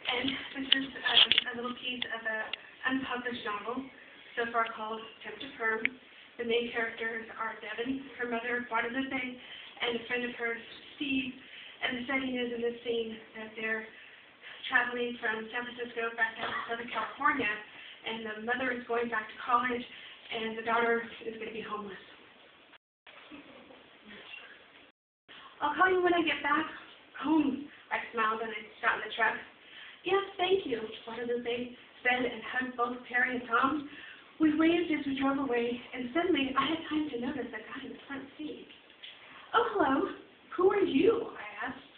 And this is a little piece of an unpublished novel, so far called Temp to Perm. The main characters are Devon, her mother, Guadalupe, and a friend of hers, Steve. And the setting is in this scene that they're traveling from San Francisco back down to Southern California, and the mother is going back to college, and the daughter is going to be homeless. I'll call you when I get back home, I smiled and I got in the truck. Yes, thank you, Guadalupe said and hugged both Perry and Tom. We waved as we drove away, and suddenly I had time to notice a guy in the front seat. Oh, hello. Who are you? I asked.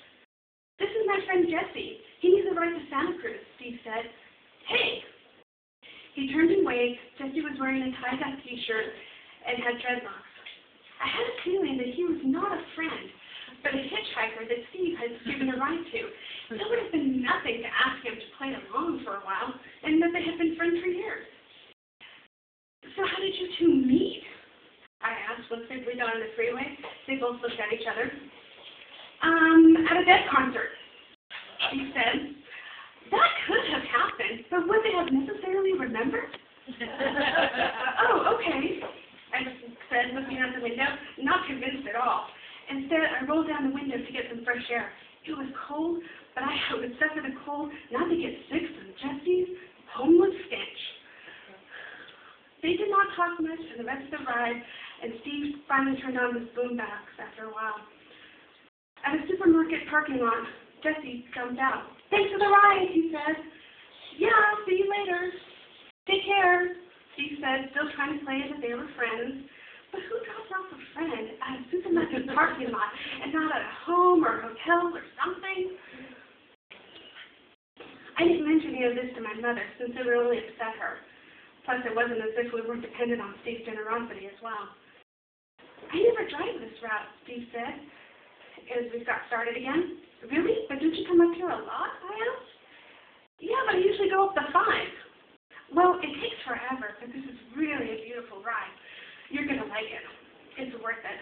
This is my friend Jesse. He needs a ride to Santa Cruz, Steve said. Hey. He turned and waved. Jesse was wearing a tie-dye t-shirt and had dreadlocks. I had a feeling that he was not a friend, but a hitchhiker that Steve had given a ride to. It would have been nothing to ask him to play along for a while, and that they had been friends for years. So how did you two meet? I asked once they flew down on the freeway. They both looked at each other. At a Dead concert, he said. That could have happened, but would they have necessarily remembered? Oh, okay, I said, looking out the window, not convinced at all. Instead, I rolled down the window to get some fresh air. It was cold, but I would suffer the cold not to get sick from Jesse's homeless stench. They did not talk much for the rest of the ride, and Steve finally turned on his boombox after a while. At a supermarket parking lot, Jesse jumped out. Thanks for the ride, he said. Yeah, I'll see you later. Take care, Steve said, still trying to play as if they were friends. But who drops off a friend at a supermarket parking lot and not at a home or a hotel or something? I didn't mention any of this to my mother since it would only upset her. Plus, it wasn't as if we weren't dependent on Steve's generosity as well. I never drive this route, Steve said, as we got started again. Really? But don't you come up here a lot? I asked. Yeah, but I usually go up the 5. Well, it takes forever, but this is really a beautiful ride. You're going to like it. It's worth it.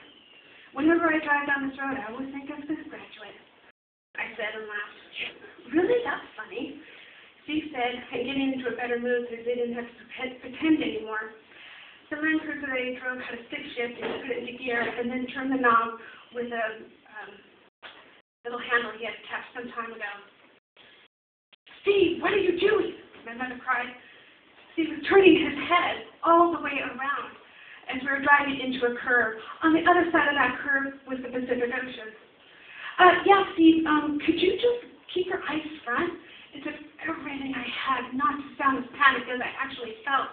Whenever I drive down this road, I always think of this graduate, I said and laughed. Really? That's funny, Steve said, and getting into a better mood so they didn't have to pretend anymore. The Land Cruiser they drove had a stick shift and put it into gear and then turned the knob with a little handle he had attached some time ago. Steve, what are you doing? My mother cried. Steve was turning his head all the way around as we were driving into a curve. On the other side of that curve was the Pacific Ocean. Yeah, Steve, could you just keep your eyes front? It took everything I had not to sound as panicked as I actually felt.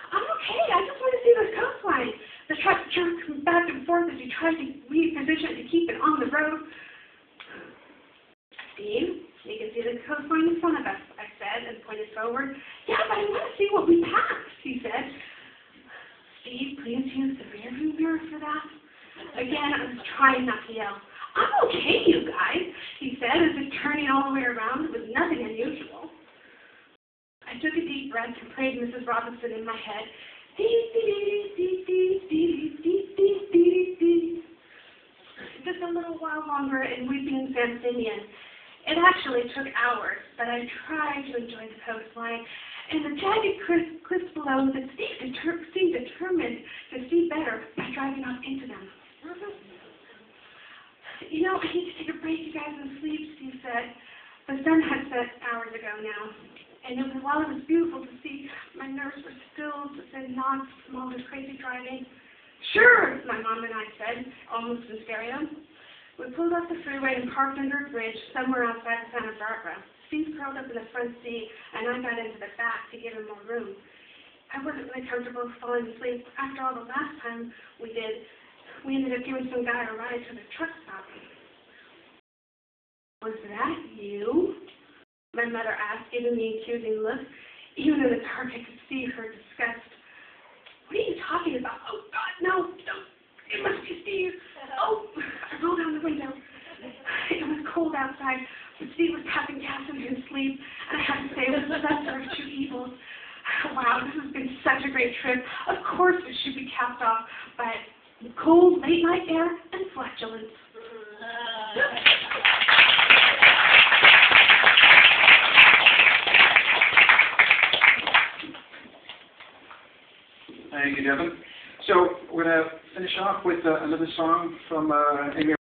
I'm okay, I just want to see the coastline. The truck jerked back and forth as he tried to reposition to keep it on the road. Steve, you can see the coastline in front of us, I said, and pointed forward. Yeah, but I want to see what we passed, he said. Steve, please use the rearview mirror for that. Again, I was trying not to yell. I'm okay, you guys, he said, as if turning all the way around. It was nothing unusual. I took a deep breath and prayed Mrs. Robinson in my head. Just a little while longer and we'd be in San Simeon. It actually took hours, but I tried to enjoy the coastline and the jagged cliffs below that Steve seemed determined to see better by driving off into them. You know, I need to take a break, you guys, and sleep, Steve said. The sun had set hours ago now, and while it was beautiful to see, my nerves were stilled and knots from all this crazy driving. Sure, my mom and I said, almost in stereo. We pulled off the freeway and parked under a bridge somewhere outside of Santa Barbara. Steve curled up in the front seat, and I got into the back to give him more room. I wasn't really comfortable falling asleep. After all, the last time we ended up giving some guy a ride to the truck stop. Was that you? My mother asked, giving me an accusing look. Even in the dark, I could see her disgust. What are you talking about? Oh, God, no. It must be Steve. Oh, I rolled down the window. It was cold outside, but Steve was tapping gas in his sleep, and I had to say it was the lesser of two evils. Wow, this has been such a great trip. Of course it should be capped off by cold, late-night air and flatulence. Thank you, Devon. So we're going to finish off with another song from Amy